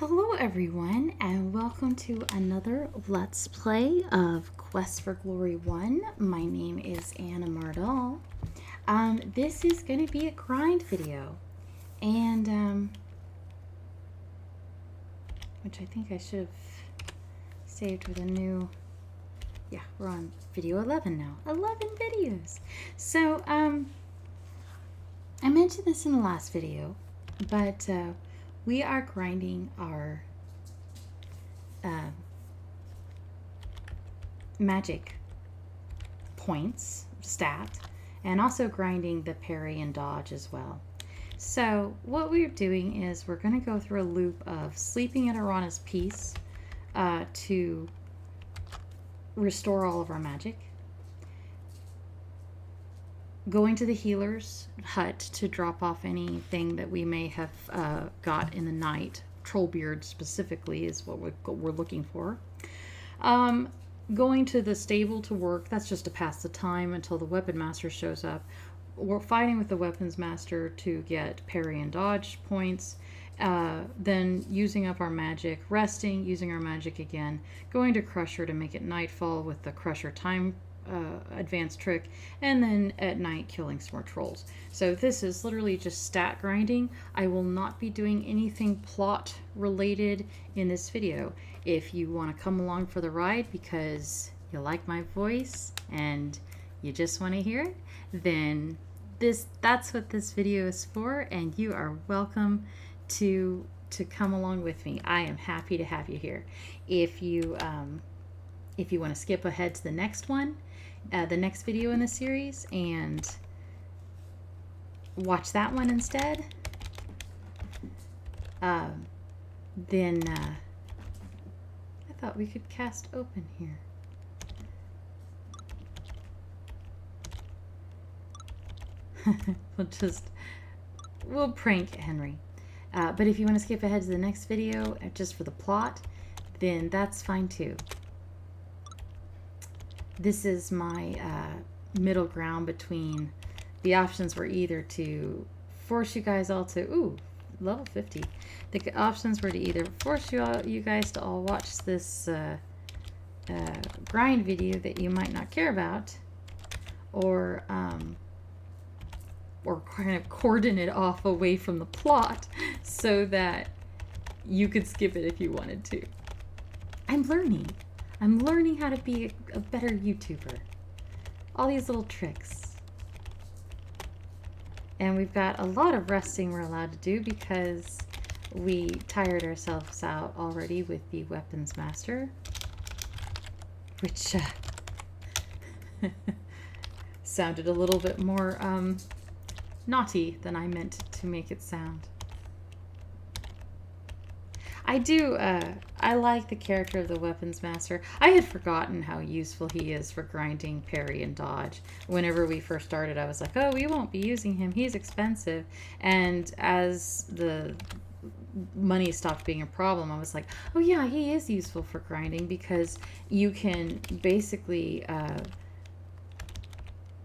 Hello everyone and welcome to another Let's Play of Quest for Glory 1. My name is Anna Mardall. This is going to be a grind video and which I think I should have saved with a new, yeah, we're on video 11 now. 11 videos. So I mentioned this in the last video, but we are grinding our magic points stat and also grinding the parry and dodge as well. So what we're doing is we're going to go through a loop of sleeping at Arana's Peace to restore all of our magic, going to the healer's hut to drop off anything that we may have got in the night. Trollbeard specifically is what we're looking for. Going to the stable to work, that's just to pass the time until the weapon master shows up. We're fighting with the weapons master to get parry and dodge points. Then using up our magic, resting, using our magic again, going to Crusher to make it nightfall with the Crusher time advanced trick, and then at night killing some more trolls. So this is literally just stat grinding. I will not be doing anything plot related in this video. If you want to come along for the ride because you like my voice and you just want to hear it, then that's what this video is for, and you are welcome to come along with me. I am happy to have you here. If you want to skip ahead to the next one, the next video in the series, and watch that one instead, then I thought we could cast open here. We'll prank Henry. But if you want to skip ahead to the next video just for the plot, then that's fine too. This is my middle ground between the options were either to force you guys all to, level 50. The options were to either force you guys to all watch this grind video that you might not care about, or kind of cordon it off away from the plot so that you could skip it if you wanted to. I'm learning how to be a better YouTuber. All these little tricks. And we've got a lot of resting we're allowed to do because we tired ourselves out already with the weapons master, which sounded a little bit more naughty than I meant to make it sound. I like the character of the weapons master. I had forgotten how useful he is for grinding parry and dodge. Whenever we first started, I was like, oh, we won't be using him. He's expensive. And as the money stopped being a problem, I was like, oh yeah, he is useful for grinding because you can basically...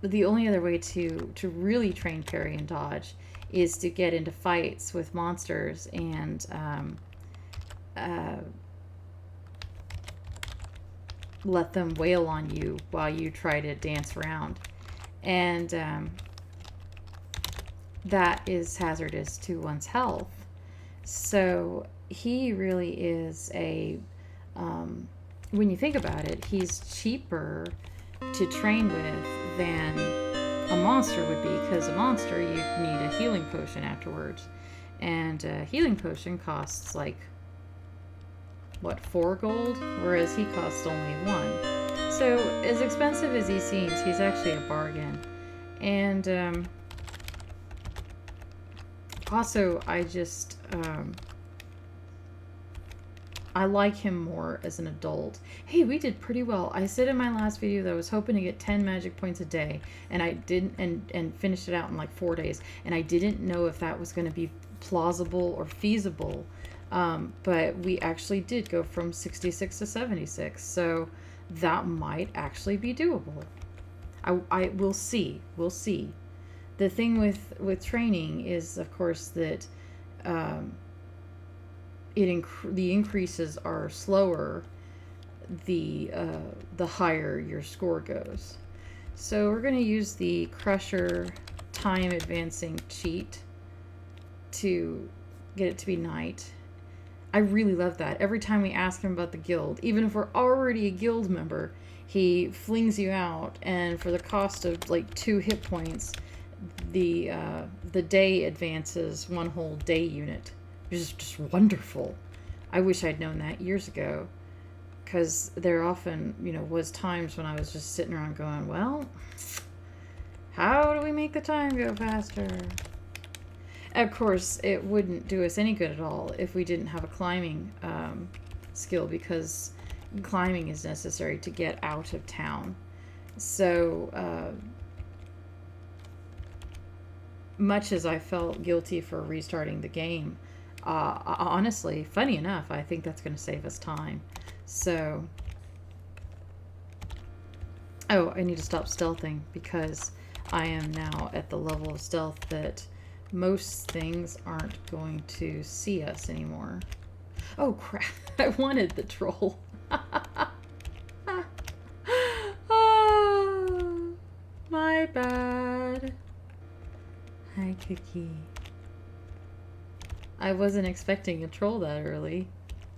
the only other way to really train parry and dodge is to get into fights with monsters and let them wail on you while you try to dance around, and that is hazardous to one's health. So he really is a when you think about it, he's cheaper to train with than a monster would be, because a monster you need a healing potion afterwards, and a healing potion costs like what, 4 gold, whereas he costs only 1. So as expensive as he seems, he's actually a bargain. And also I just I like him more as an adult. Hey, we did pretty well. I said in my last video that I was hoping to get 10 magic points a day, and I didn't, and finished it out in like 4 days, and I didn't know if that was going to be plausible or feasible, but we actually did go from 66 to 76, so that might actually be doable. I will see. We'll see. The thing with training is, of course, that the increases are slower the higher your score goes. So we're going to use the Crusher time advancing cheat to get it to be night. I really love that. Every time we ask him about the guild, even if we're already a guild member, he flings you out, and for the cost of like 2 hit points, the day advances 1 whole day unit, which is just wonderful. I wish I'd known that years ago, because there often, was times when I was just sitting around going, well, how do we make the time go faster? Of course, it wouldn't do us any good at all if we didn't have a climbing skill, because climbing is necessary to get out of town. So, much as I felt guilty for restarting the game, honestly, funny enough, I think that's going to save us time. So, oh, I need to stop stealthing, because I am now at the level of stealth that most things aren't going to see us anymore. Oh crap, I wanted the troll. Oh, my bad. Hi, Cookie. I wasn't expecting a troll that early.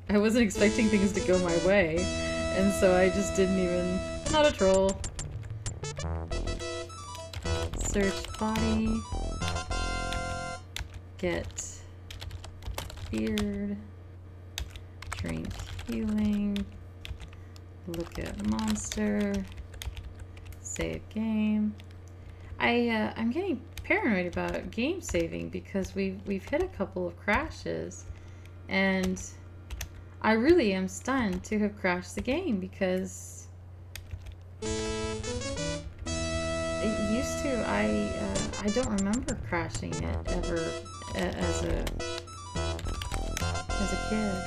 I wasn't expecting things to go my way, and so I just didn't even... Not a troll. Search body. Get beard. Drink healing. Look at monster. Save game. I'm getting paranoid about game saving, because we've hit a couple of crashes, and I really am stunned to have crashed the game, because it used to, I don't remember crashing it ever as a kid.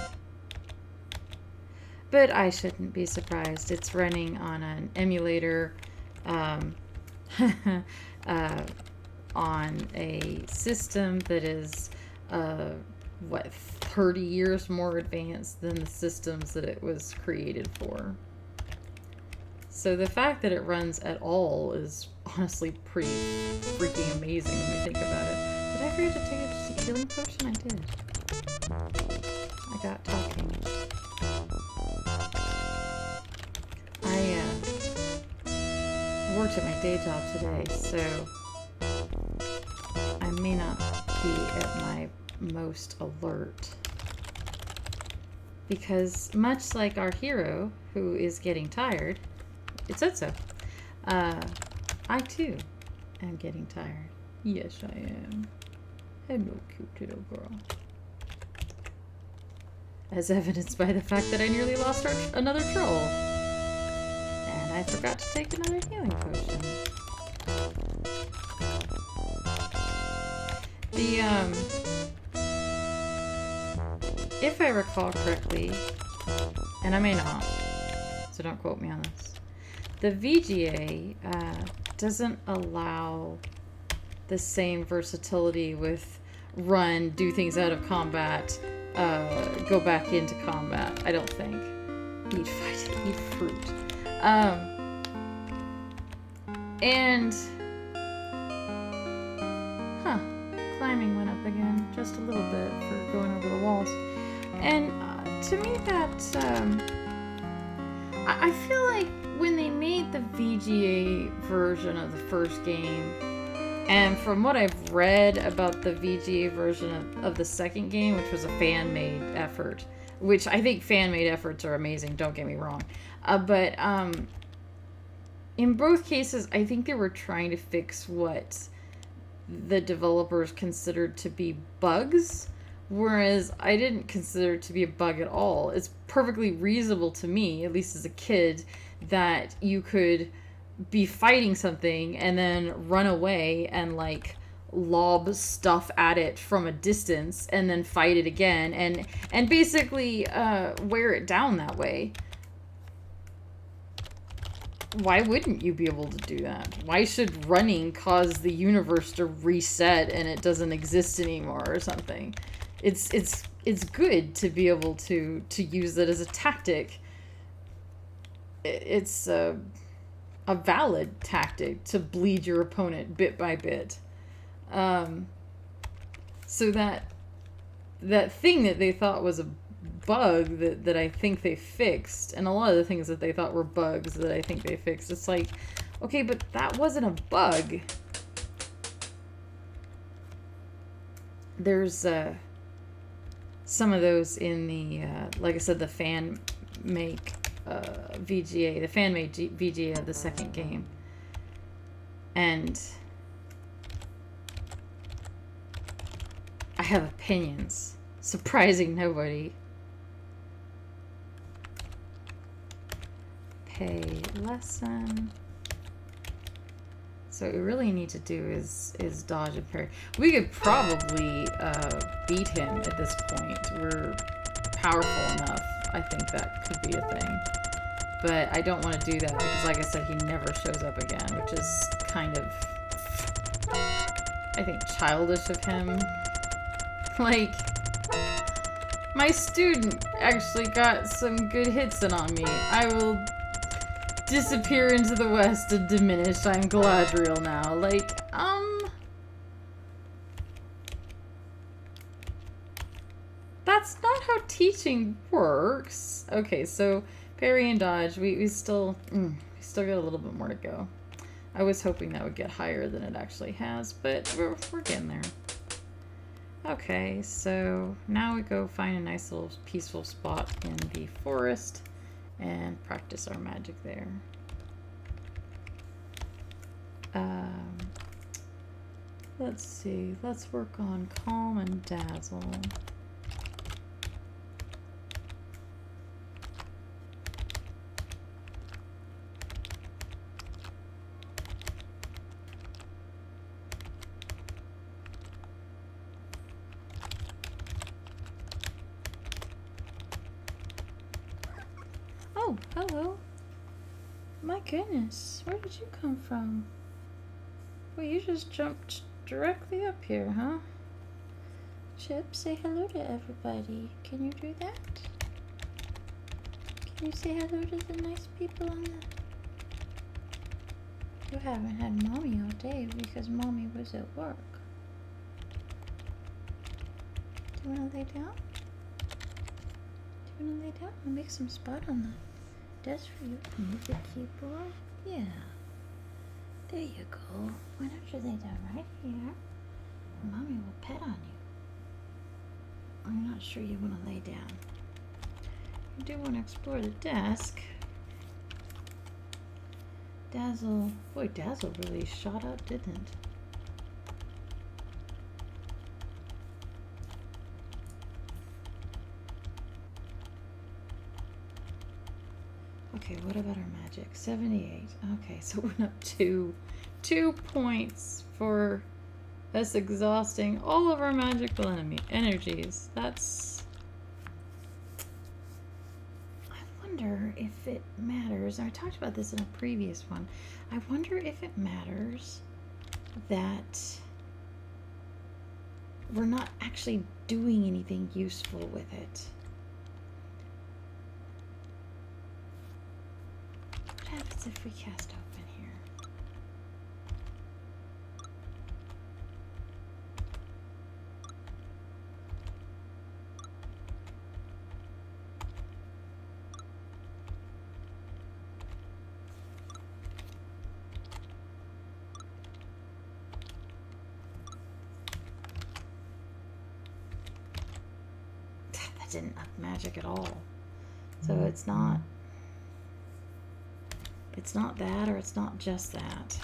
But I shouldn't be surprised. It's running on an emulator on a system that is 30 years more advanced than the systems that it was created for. So the fact that it runs at all is honestly pretty freaking amazing when you think about it. Did I forget to take a healing potion? I did. I got talking. I worked at my day job today, so I may not be at my most alert. Because much like our hero, who is getting tired, it said so. I too am getting tired. Yes, I am. Hello, cute little girl. As evidenced by the fact that I nearly lost another troll. And I forgot to take another healing potion. If I recall correctly, and I may not, so don't quote me on this, the VGA doesn't allow the same versatility with run, do things out of combat, go back into combat, I don't think. Eat fruit. Climbing went up again, just a little bit for going over the walls. And to me that, I feel like when they made the VGA version of the first game, and from what I've read about the VGA version of the second game, which was a fan-made effort, which I think fan-made efforts are amazing, don't get me wrong, but in both cases, I think they were trying to fix what the developers considered to be bugs, whereas I didn't consider it to be a bug at all. It's perfectly reasonable to me, at least as a kid, that you could be fighting something and then run away and like lob stuff at it from a distance and then fight it again and basically wear it down that way. Why wouldn't you be able to do that? Why should running cause the universe to reset and it doesn't exist anymore or something? It's good to be able to use it as a tactic. It's a valid tactic to bleed your opponent bit by bit. So that thing that they thought was a bug that I think they fixed, and a lot of the things that they thought were bugs that I think they fixed, it's like, okay, but that wasn't a bug. There's some of those in the, like I said, the fan make VGA, the fan made VGA of the second game. And I have opinions, surprising nobody. Pay lesson. So what we really need to do is dodge and parry. We could probably beat him at this point. We're powerful enough. I think that could be a thing. But I don't want to do that because, like I said, he never shows up again, which is kind of, I think, childish of him. Like, my student actually got some good hits in on me. I will disappear into the west and diminish. I'm Galadriel now. Like, that's not how teaching works. Okay, so parry and dodge. We still got a little bit more to go. I was hoping that would get higher than it actually has, but we're getting there. Okay, so now we go find a nice little peaceful spot in the forest and practice our magic there. Let's see. Let's work on Calm and Dazzle. Oh, hello. My goodness, where did you come from? Well, you just jumped directly up here, huh? Chip, say hello to everybody. Can you do that? Can you say hello to the nice people on the... You haven't had Mommy all day because Mommy was at work. Do you want to lay down? Do you want to lay down? I'll make some spot on the desk for you. Move the keyboard. Yeah. There you go. Why don't you lay down right here? Mommy will pet on you. I'm not sure you want to lay down. You do want to explore the desk. Dazzle. Boy, Dazzle really shot up, didn't it? Okay, what about our magic? 78. Okay, so it went up 2 points for us exhausting all of our magical energies. That's... I wonder if it matters. I talked about this in a previous one. I wonder if it matters that we're not actually doing anything useful with it. What happens if we cast open here? That didn't up magic at all. So it's not that, or it's not just that.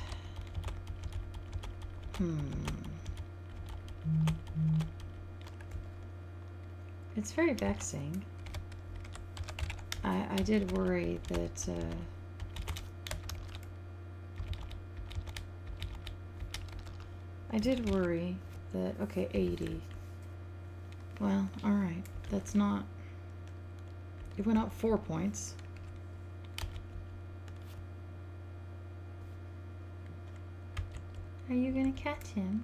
It's very vexing. I did worry that okay, 80. Well, alright. That's not... It went up 4 points. Are you gonna catch him?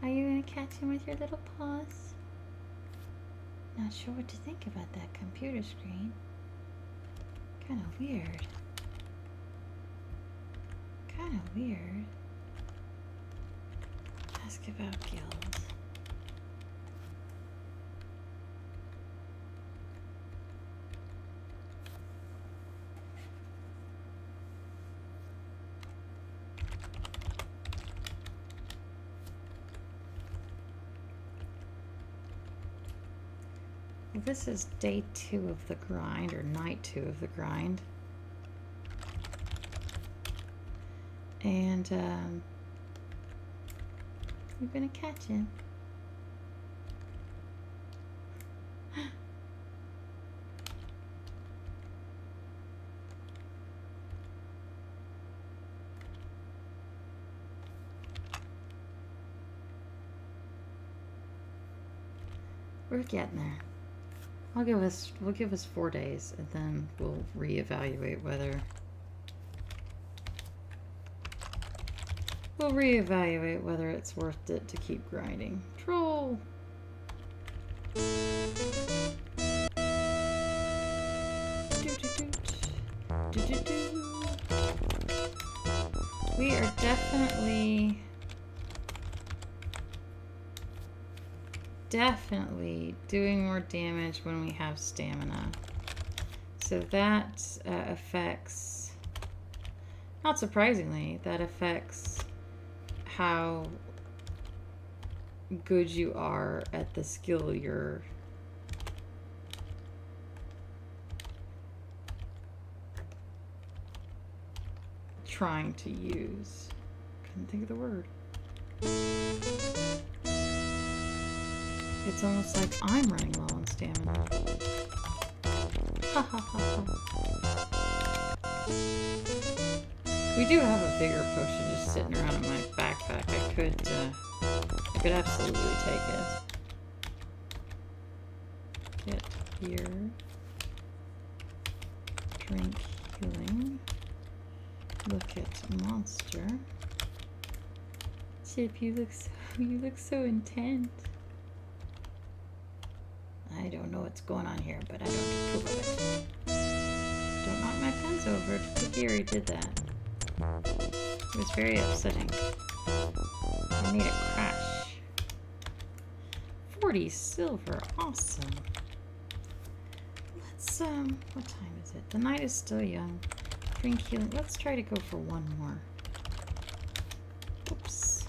Are you gonna catch him with your little paws? Not sure what to think about that computer screen. Kind of weird. Kind of weird. Ask about guild. Well, this is day 2 of the grind, or night 2 of the grind. And we're gonna catch him. We're getting there. We'll give us 4 days, and then we'll reevaluate whether it's worth it to keep grinding. Troll. We are definitely doing more damage when we have stamina. So that affects, not surprisingly, that affects how good you are at the skill you're trying to use. Couldn't think of the word. It's almost like I'm running low on stamina. Ha ha ha ha. We do have a vigor potion just sitting around in my backpack. I could absolutely take it. Get here. Drink healing. Look at monster. Chip, you look so intent. I don't know what's going on here, but I don't approve of it. Don't knock my pens over. Gary did that. It was very upsetting. I made it crash. 40 silver. Awesome. Let's, what time is it? The night is still young. Drink healing. Let's try to go for one more. Oops.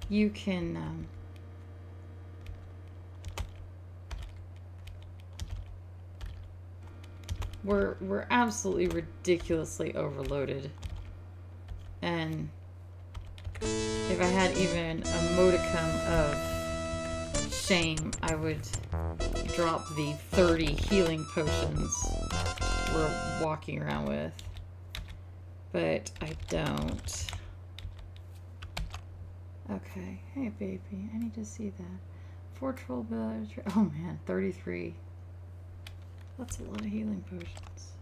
You can, We're absolutely ridiculously overloaded. And if I had even a modicum of shame, I would drop the 30 healing potions we're walking around with. But I don't. Okay. Hey, baby. I need to see that. 4 troll bells. Oh, man. 33. That's a lot of healing potions.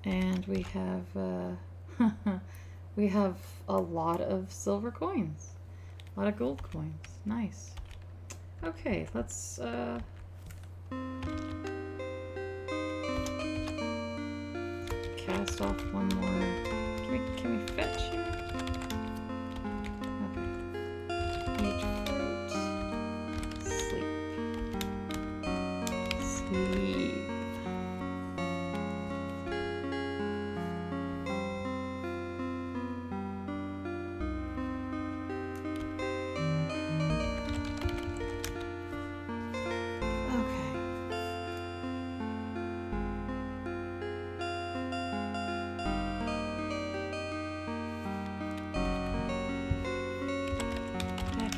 And we have a lot of silver coins. A lot of gold coins. Nice. Okay, let's cast off one more. Can we fetch here? Okay. Eat fruit. Sleep. Sleep.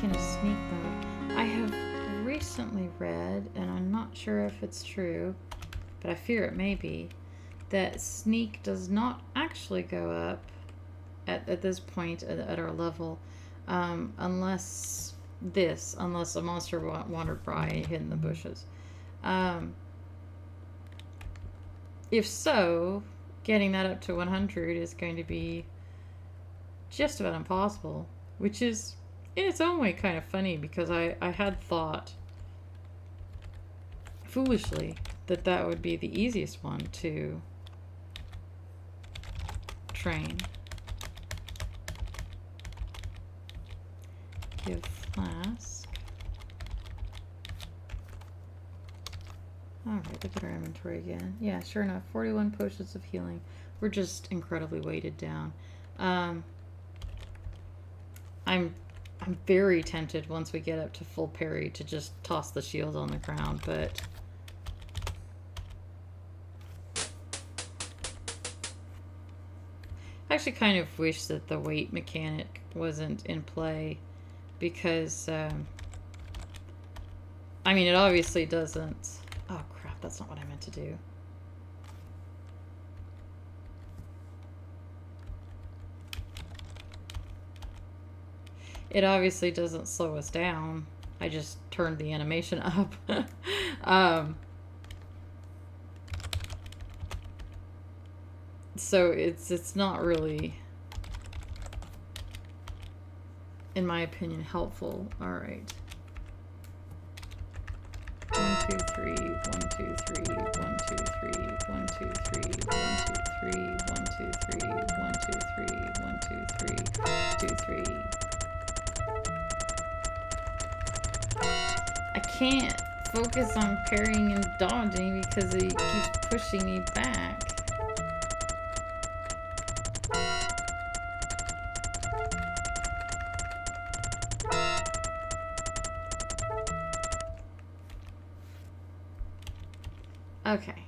In a sneak mode. I have recently read, and I'm not sure if it's true, but I fear it may be, that sneak does not actually go up at this point at our level, unless a monster wandered by hidden in the bushes. If so, getting that up to 100 is going to be just about impossible, which is in its own way kind of funny because I had thought foolishly that that would be the easiest one to train. Give flask. Alright, look at our inventory again. Yeah, sure enough, 41 potions of healing. We're just incredibly weighted down. I'm very tempted once we get up to full parry to just toss the shield on the ground, but I actually kind of wish that the weight mechanic wasn't in play because, I mean, it obviously doesn't... Oh crap, that's not what I meant to do. It obviously doesn't slow us down. I just turned the animation up. So it's not really, in my opinion, helpful. All right. 1, 2, 3, 1, 2, 3, 1, 2, 3, 1, 2, 3, 1, 2, 3, 1, 2, 3, 1, 2, 3, 1, 2, 3, 2, 3. I can't focus on parrying and dodging because it keeps pushing me back. Okay.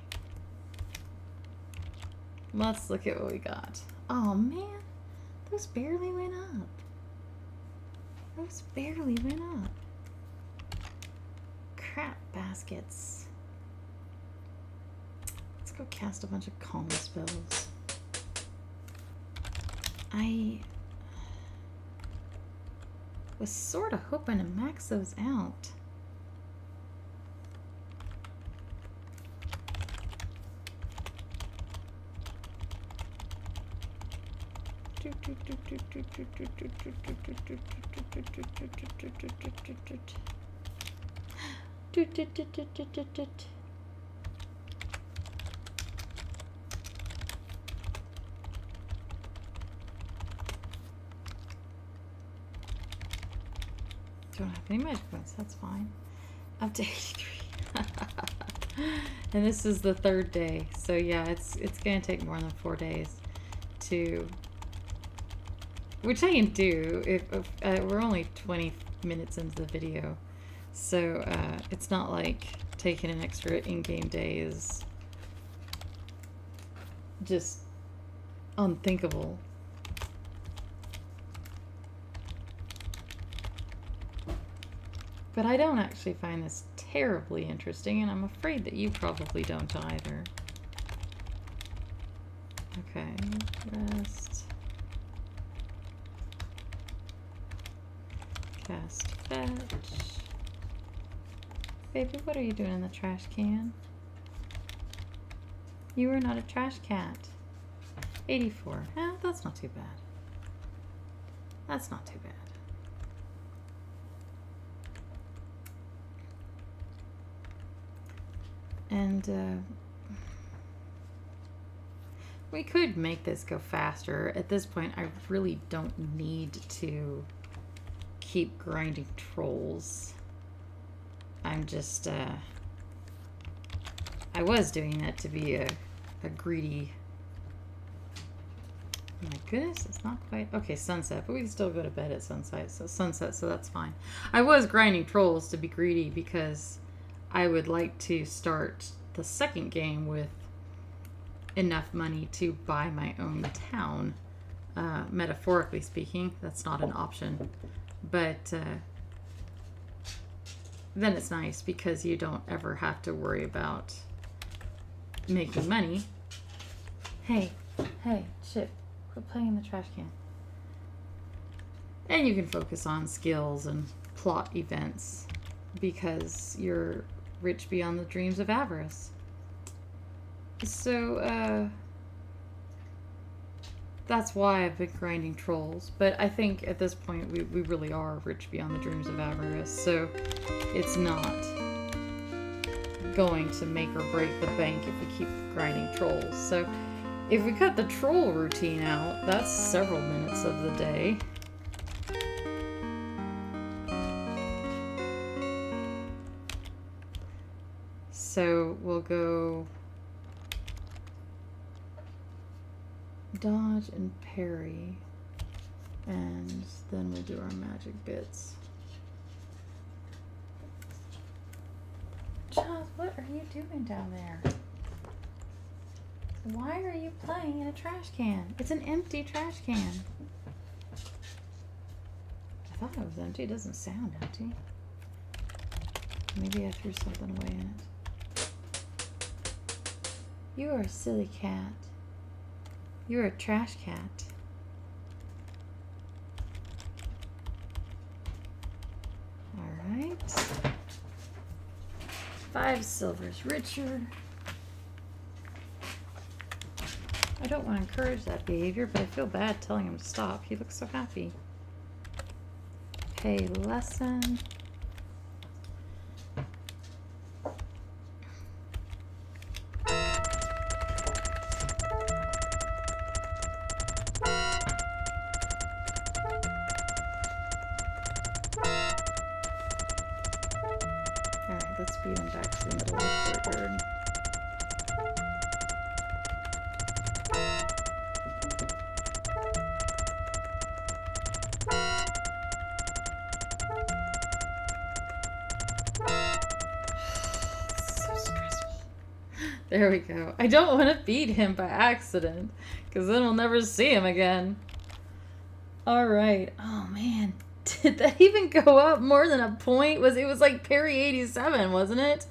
Let's look at what we got. Oh man, those barely went up. Those barely went up. Crap baskets. Let's go cast a bunch of calm spells. I was sort of hoping to max those out. Don't have any magic points, that's fine. Up to 83. And this is the third day, so yeah, it's gonna take more than 4 days to, which I can do if we're only 20 minutes into the video, so it's not like taking an extra in-game day is just unthinkable. But I don't actually find this terribly interesting, and I'm afraid that you probably don't either. Okay, rest. Cast fetch. Baby, what are you doing in the trash can? You are not a trash cat. 84. Eh, that's not too bad. That's not too bad. And we could make this go faster. At this point, I really don't need to keep grinding trolls. I'm just, I was doing that to be a greedy... Oh my goodness, it's not quite... Okay, sunset, but we can still go to bed at sunset, so that's fine. I was grinding trolls to be greedy because I would like to start the second game with enough money to buy my own town. Metaphorically speaking, that's not an option. But then it's nice because you don't ever have to worry about making money. Hey, Chip, quit playing in the trash can. And you can focus on skills and plot events because you're rich beyond the dreams of avarice. So, That's why I've been grinding trolls. But I think at this point we really are rich beyond the dreams of avarice. So it's not going to make or break the bank if we keep grinding trolls. So if we cut the troll routine out, that's several minutes of the day. So we'll go dodge and parry, and then we'll do our magic bits. Charles, what are you doing down there? Why are you playing in a trash can? It's an empty trash can. I thought it was empty. It doesn't sound empty. Maybe I threw something away in it. You are a silly cat. You're a trash cat. Alright. 5 silvers richer. I don't want to encourage that behavior, but I feel bad telling him to stop. He looks so happy. Pay lesson. Alright, let's beat him back to the middle of the courtyard. There we go. I don't want to beat him by accident, because then we'll never see him again. Alright. Oh, man. Did that even go up more than a point? It was like parry 87, wasn't it?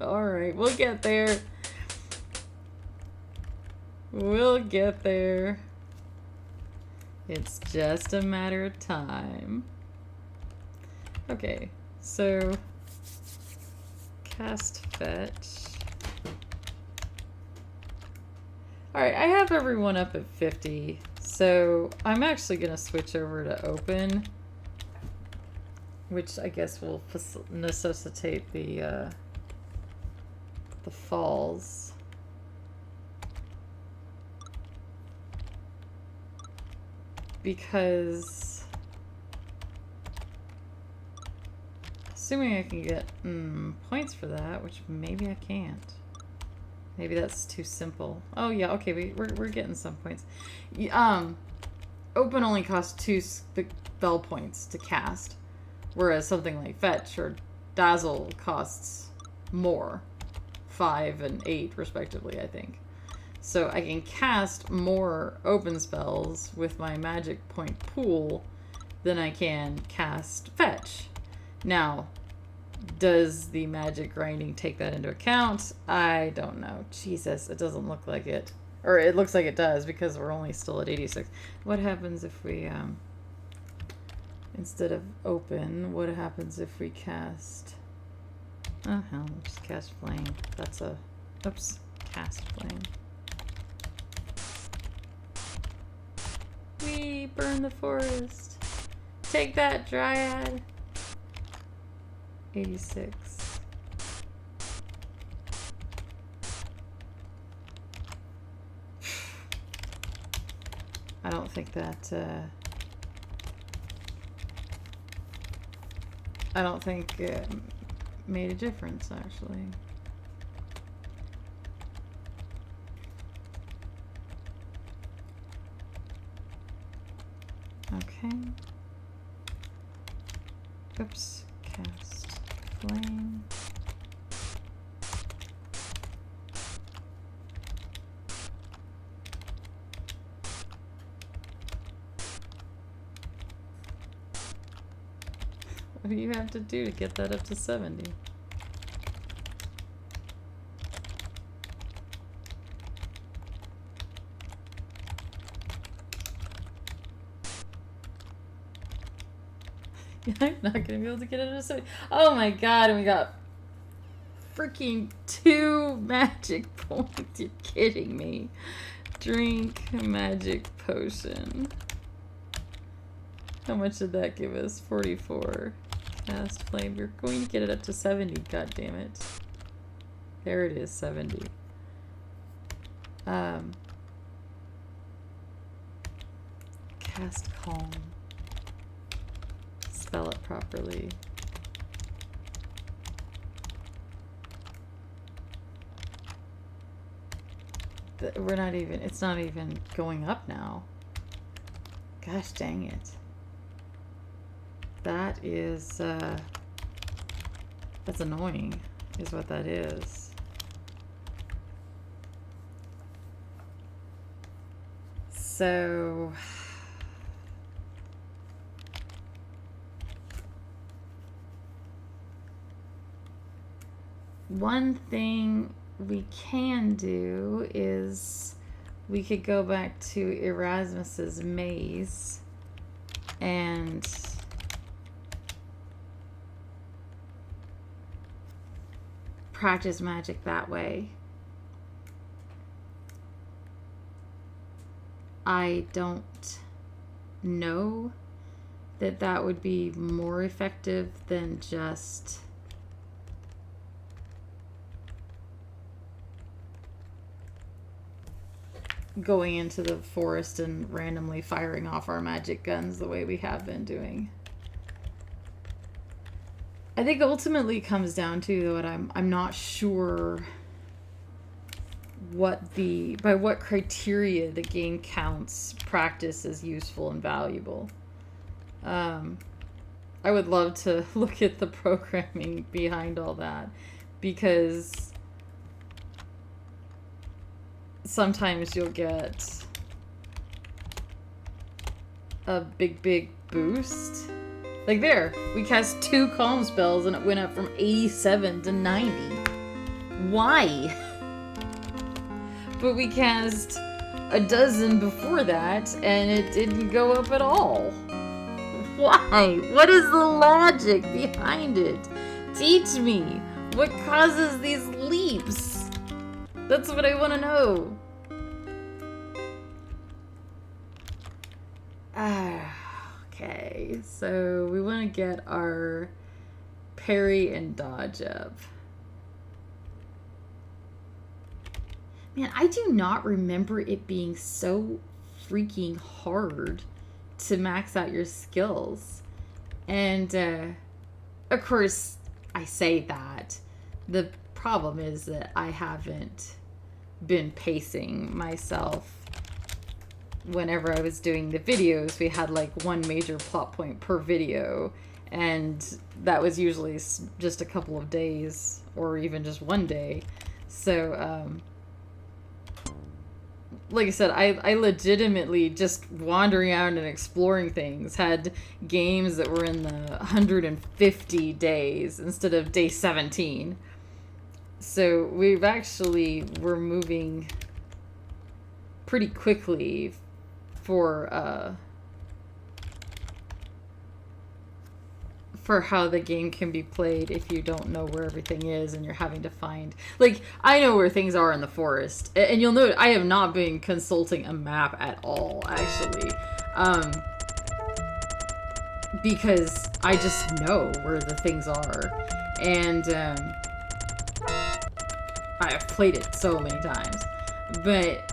Alright, we'll get there. We'll get there. It's just a matter of time. Okay, so... cast fetch. Alright, I have everyone up at 50, so I'm actually going to switch over to open, which I guess will necessitate the falls. Because assuming I can get points for that, which maybe I can't. Maybe that's too simple. Oh yeah, okay, we're getting some points. Open only costs 2 spell points to cast, whereas something like fetch or dazzle costs more, 5 and 8 respectively, I think. So I can cast more open spells with my magic point pool than I can cast fetch. Now, does the magic grinding take that into account? I don't know. Jesus, it doesn't look like it. Or it looks like it does because we're only still at 86. What happens if we, instead of open, what happens if we cast... Oh, hell, we'll just cast flame. That's a... Oops. Cast flame. We burn the forest. Take that, Dryad. 86. I don't think that, I don't think it made a difference, actually. Okay. Oops. Cast flame. What do you have to do to get that up to 70? I'm not gonna be able to get it to 70. Oh my god, and we got freaking 2 magic points. You're kidding me. Drink a magic potion. How much did that give us? 44. Cast flame. You're going to get it up to 70. God damn it. There it is, 70. Cast calm. Spell it properly. We're not even, it's not even going up now. Gosh dang it. That is, that's annoying, is what that is. So, one thing we can do is we could go back to Erasmus's maze and practice magic that way. I don't know that that would be more effective than just going into the forest and randomly firing off our magic guns the way we have been doing. I think ultimately it comes down to what I'm not sure what by what criteria the game counts practice as useful and valuable. I would love to look at the programming behind all that, because sometimes you'll get a big boost. Like there, we cast 2 calm spells and it went up from 87 to 90. Why? But we cast a dozen before that and it didn't go up at all. Why? What is the logic behind it? Teach me. What causes these leaps? That's what I want to know. Okay, so we want to get our parry and dodge up. Man, I do not remember it being so freaking hard to max out your skills. And, of course, I say that. The problem is that I haven't been pacing myself. Whenever I was doing the videos, we had like one major plot point per video, and that was usually just a couple of days or even just one day. So, like I said, I legitimately just wandering out and exploring things had games that were in the 150 days instead of day 17. So we're moving pretty quickly for how the game can be played if you don't know where everything is and you're having to find, like, I know where things are in the forest, and you'll note I have not been consulting a map at all, actually, because I just know where the things are, and I have played it so many times. But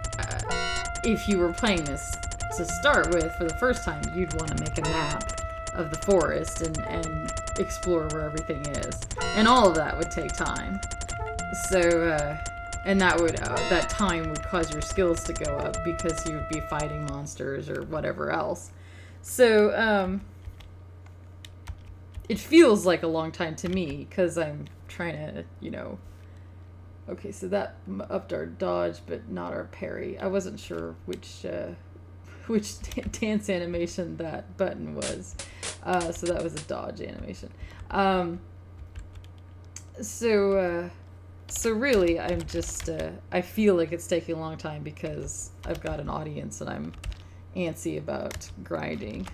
if you were playing this to start with for the first time, you'd want to make a map of the forest and explore where everything is, and all of that would take time. So and that time would cause your skills to go up because you would be fighting monsters or whatever else. So it feels like a long time to me because I'm trying to, okay, so that upped our dodge but not our parry. I wasn't sure which dance animation that button was. So that was a dodge animation. So really, I'm just, I feel like it's taking a long time because I've got an audience and I'm antsy about grinding.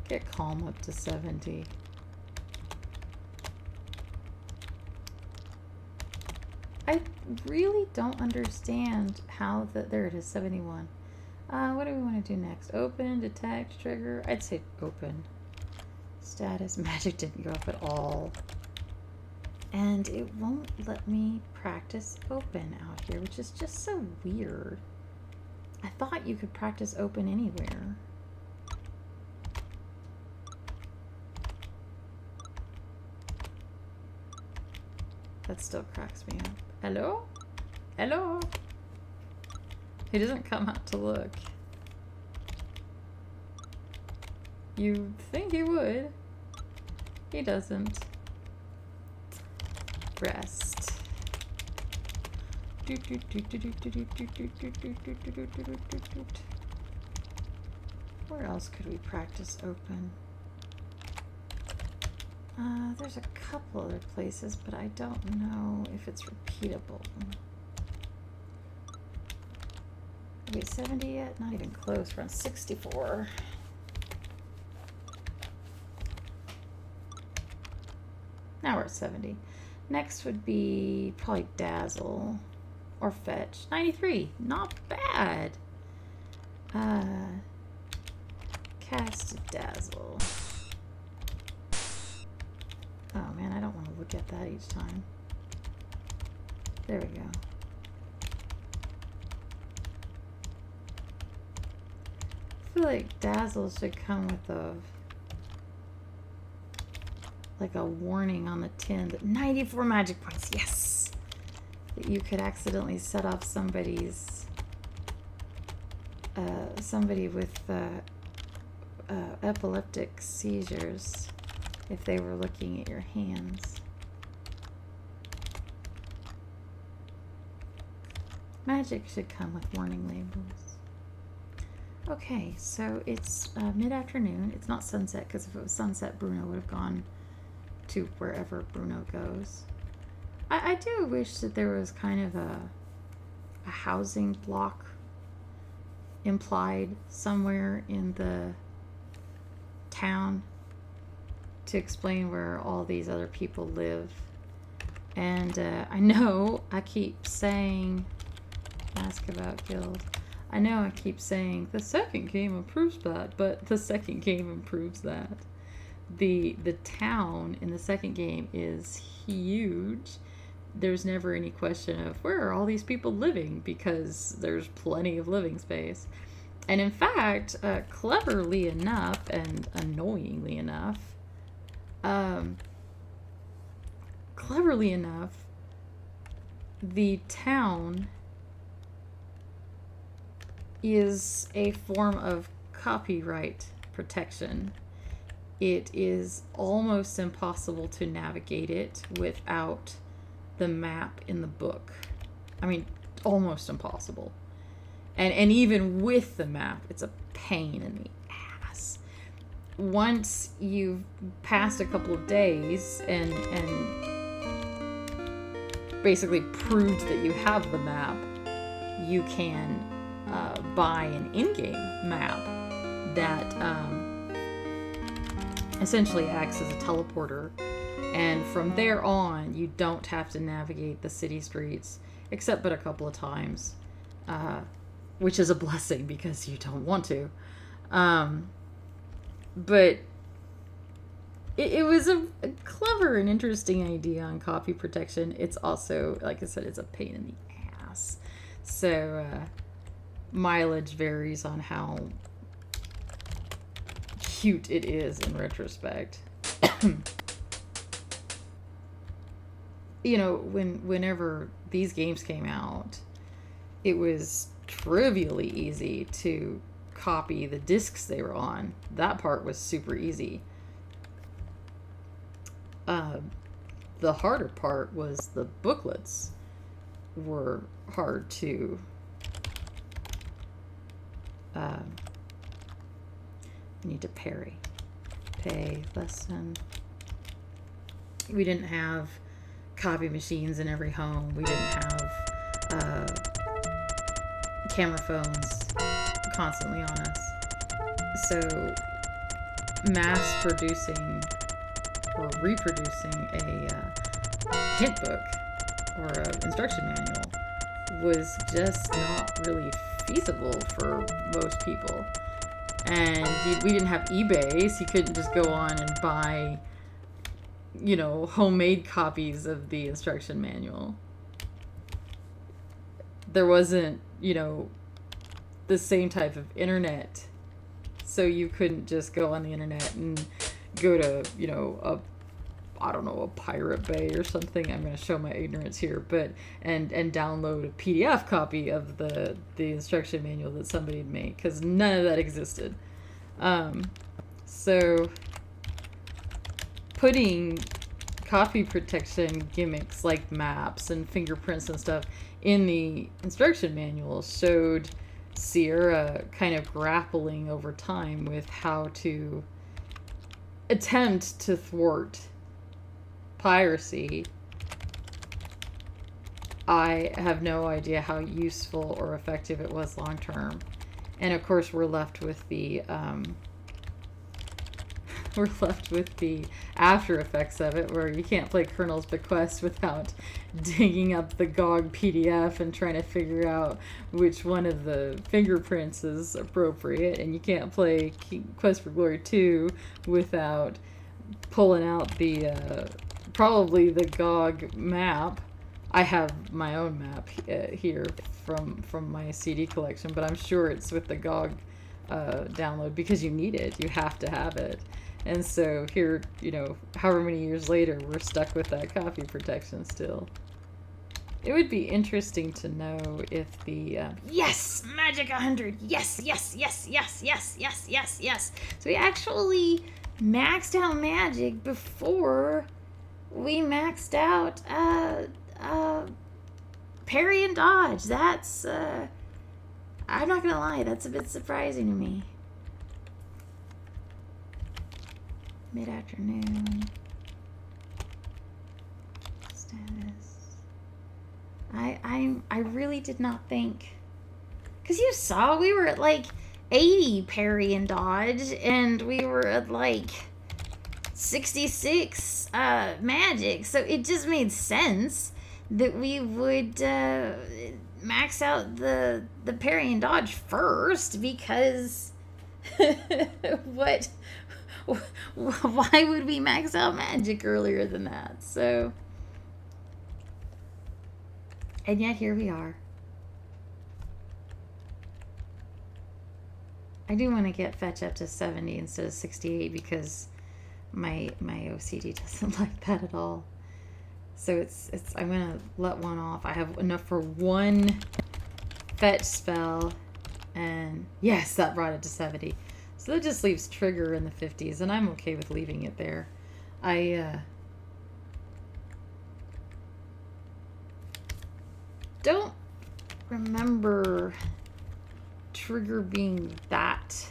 Get calm up to 70. really don't understand how there it is, 71. What do we want to do next? Open, detect, trigger. I'd say open. Status, magic didn't go up at all. And it won't let me practice open out here, which is just so weird. I thought you could practice open anywhere. That still cracks me up. Hello? Hello? He doesn't come out to look. You think he would. He doesn't. Rest. Where else could we practice open? There's a couple other places, but I don't know if it's repeatable. Are we 70 yet? Not even close. We're on 64. Now we're at 70. Next would be probably Dazzle or Fetch. 93. Not bad. Cast Dazzle. Oh man, I don't want to look at that each time. There we go. I feel like Dazzle should come with a warning on the tin that 94 magic points, yes! That you could accidentally set off somebody's somebody with epileptic seizures if they were looking at your hands. Magic should come with warning labels. Okay, so it's mid-afternoon. It's not sunset, because if it was sunset, Bruno would have gone to wherever Bruno goes. I do wish that there was kind of a housing block implied somewhere in the town to explain where all these other people live. And I know I keep saying, ask about guild. I know I keep saying the second game improves that, but the second game improves that. The town in the second game is huge. There's never any question of where are all these people living, because there's plenty of living space. And in fact, cleverly enough and annoyingly enough, the town is a form of copyright protection. It is almost impossible to navigate it without the map in the book. I mean, almost impossible. And even with the map, it's a pain in the ass. Once you've passed a couple of days and basically proved that you have the map, you can buy an in-game map that essentially acts as a teleporter, and from there on you don't have to navigate the city streets except but a couple of times, which is a blessing because you don't want to. But it was a clever and interesting idea on copy protection. It's also, like I said, it's a pain in the ass. So mileage varies on how cute it is in retrospect. You know, whenever these games came out, it was trivially easy to copy the discs they were on. That part was super easy. The harder part was the booklets were hard to need to parry. Pay lesson. We didn't have copy machines in every home. We didn't have camera phones constantly on us. So mass producing or reproducing a hint book or a instruction manual was just not really feasible for most people. And we didn't have eBay, so you couldn't just go on and buy, homemade copies of the instruction manual. There wasn't, the same type of internet, so you couldn't just go on the internet and go to, a Pirate Bay or something. I'm going to show my ignorance here, but and download a PDF copy of the instruction manual that somebody had made, because none of that existed. So putting copy protection gimmicks like maps and fingerprints and stuff in the instruction manual showed Sierra kind of grappling over time with how to attempt to thwart piracy. I have no idea how useful or effective it was long term. And of course we're left with the after effects of it, where you can't play Colonel's Bequest without digging up the GOG PDF and trying to figure out which one of the fingerprints is appropriate, and you can't play Quest for Glory 2 without pulling out the probably the GOG map. I have my own map here from my CD collection, but I'm sure it's with the GOG download, because you need it. You have to have it. And so here, however many years later, we're stuck with that copy protection still. It would be interesting to know if the... yes! Magic 100! Yes, yes, yes, yes, yes, yes, yes, yes! So we actually maxed out Magic before we maxed out parry and dodge. That's... I'm not gonna lie, that's a bit surprising to me. Mid-afternoon. Status. I really did not think. Because you saw we were at like 80 parry and dodge, and we were at like 66 magic. So it just made sense that we would max out the parry and dodge first, because why would we max out magic earlier than that? So, and yet here we are. I do want to get fetch up to 70 instead of 68, because my OCD doesn't like that at all. So it's I'm gonna let one off. I have enough for one fetch spell, and yes, that brought it to 70. So that just leaves trigger in the 50s, and I'm okay with leaving it there. I don't remember trigger being that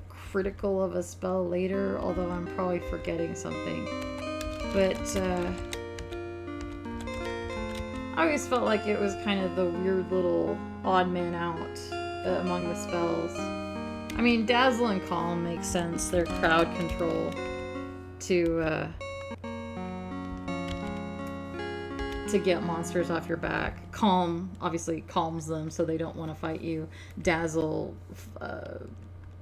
critical of a spell later, although I'm probably forgetting something. But I always felt like it was kind of the weird little odd man out among the spells. I mean, Dazzle and Calm make sense. They're crowd control to get monsters off your back. Calm obviously calms them so they don't want to fight you. Dazzle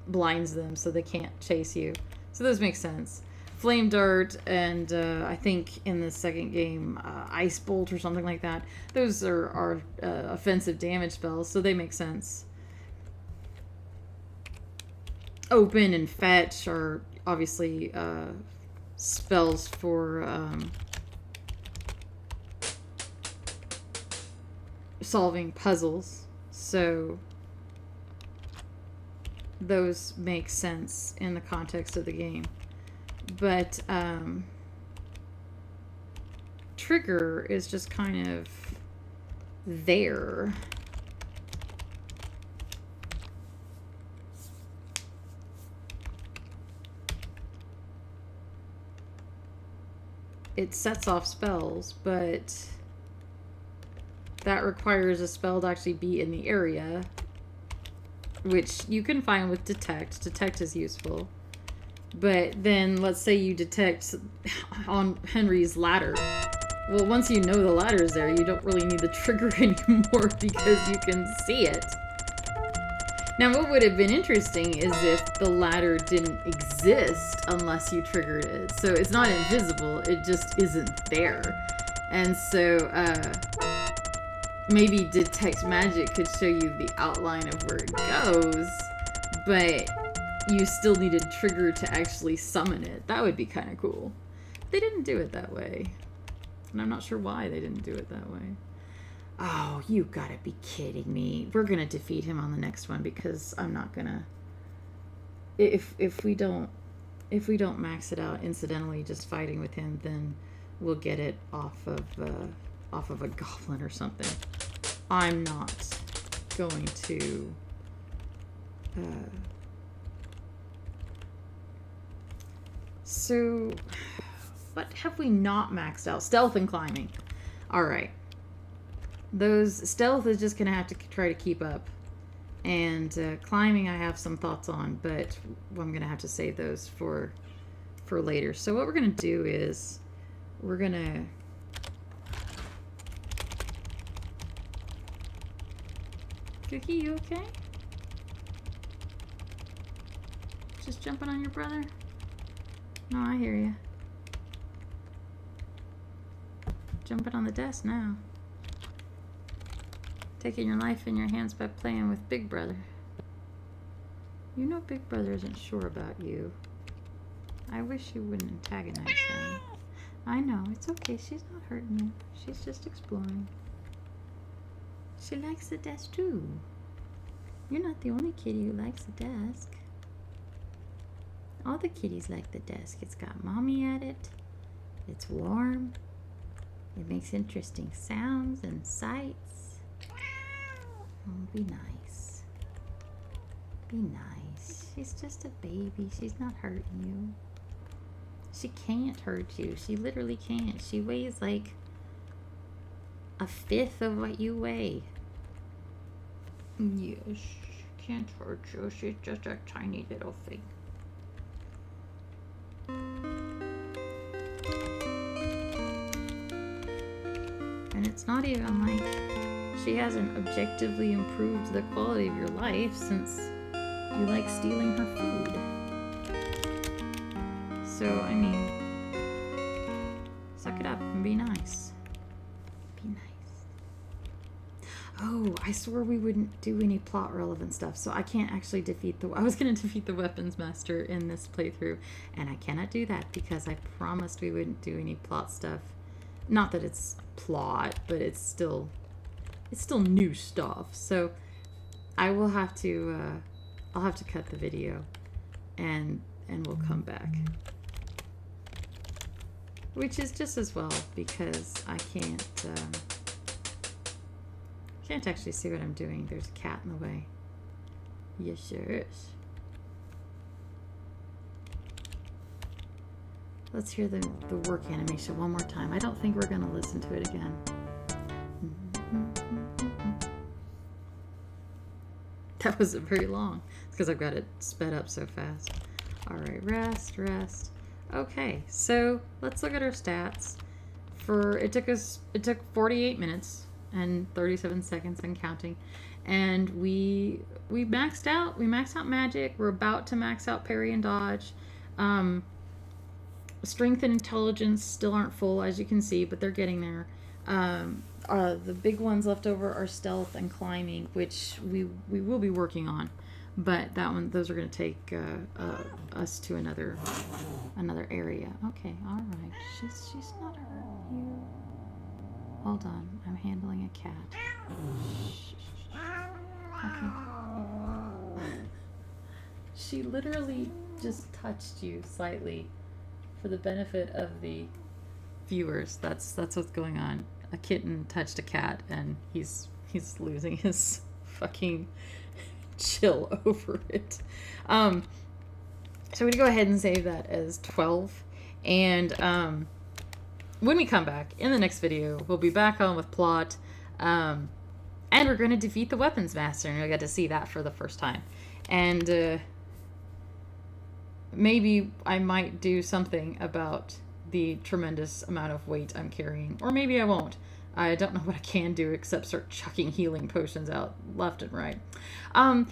blinds them so they can't chase you. So those make sense. Flame Dart and I think in the second game, Ice Bolt or something like that. Those are offensive damage spells, so they make sense. Open and Fetch are obviously spells for solving puzzles, so those make sense in the context of the game. But trigger is just kind of there. It sets off spells, but that requires a spell to actually be in the area, which you can find with Detect. Detect is useful. But then let's say you detect on Henry's ladder. Well, once you know the ladder's there, you don't really need the trigger anymore because you can see it. Now, what would have been interesting is if the ladder didn't exist unless you triggered it. So it's not invisible, it just isn't there. And so, maybe Detect Magic could show you the outline of where it goes, but you still need a trigger to actually summon it. That would be kind of cool. They didn't do it that way. And I'm not sure why they didn't do it that way. Oh, you gotta be kidding me. We're gonna defeat him on the next one because I'm not gonna... If we don't max it out incidentally just fighting with him, then we'll get it off of a goblin or something. I'm not going to... So, what have we not maxed out? Stealth and climbing. Alright. Those stealth is just gonna have to try to keep up, and climbing I have some thoughts on, but I'm gonna have to save those for later. So what we're gonna do is we're gonna Cookie, you okay? Just jumping on your brother? No, I hear you. Jumping on the desk now. Taking your life in your hands by playing with Big Brother. You know Big Brother isn't sure about you. I wish you wouldn't antagonize him. I know, it's okay. She's not hurting you. She's just exploring. She likes the desk too. You're not the only kitty who likes the desk. All the kitties like the desk. It's got mommy at it. It's warm. It makes interesting sounds and sights. Oh, be nice. Be nice. She's just a baby. She's not hurting you. She can't hurt you. She literally can't. She weighs like a fifth of what you weigh. Yes, she can't hurt you. She's just a tiny little thing. And it's not even like she hasn't objectively improved the quality of your life since you like stealing her food. So, I mean, suck it up and be nice. Be nice. Oh, I swore we wouldn't do any plot relevant stuff, so I can't actually defeat I was going to defeat the Weapons Master in this playthrough, and I cannot do that because I promised we wouldn't do any plot stuff. Not that it's plot, but it's still new stuff. So I will have to I'll have to cut the video and we'll come back. Which is just as well because I can't actually see what I'm doing. There's a cat in the way. Yes, there is. Let's hear the work animation one more time. I don't think we're going to listen to it again. That wasn't very long. It's because I've got it sped up so fast. Alright, rest. Okay, so let's look at our stats. It took 48 minutes and 37 seconds and counting. And we maxed out magic. We're about to max out parry and dodge. Strength and intelligence still aren't full, as you can see, but they're getting there. The big ones left over are stealth and climbing, which we will be working on. But those are going to take us to another area. Okay, all right. She's not hurting you. Hold on, I'm handling a cat. Okay. She literally just touched you slightly for the benefit of the viewers. That's what's going on. A kitten touched a cat, and he's losing his fucking chill over it. So we're gonna go ahead and save that as 12, and when we come back in the next video, we'll be back on with plot, and we're going to defeat the Weapons Master, and you'll get to see that for the first time. And maybe I might do something about the tremendous amount of weight I'm carrying. Or maybe I won't. I don't know what I can do except start chucking healing potions out left and right.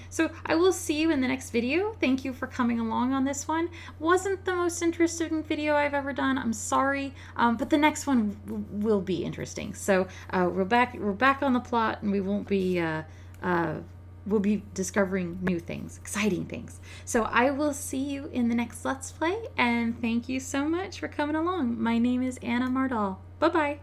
So I will see you in the next video. Thank you for coming along on this one. Wasn't the most interesting video I've ever done. I'm sorry, but the next one will be interesting. So we're back on the plot, and we won't be. We'll be discovering new things, exciting things. So I will see you in the next Let's Play, and thank you so much for coming along. My name is Anna Mardal. Bye-bye.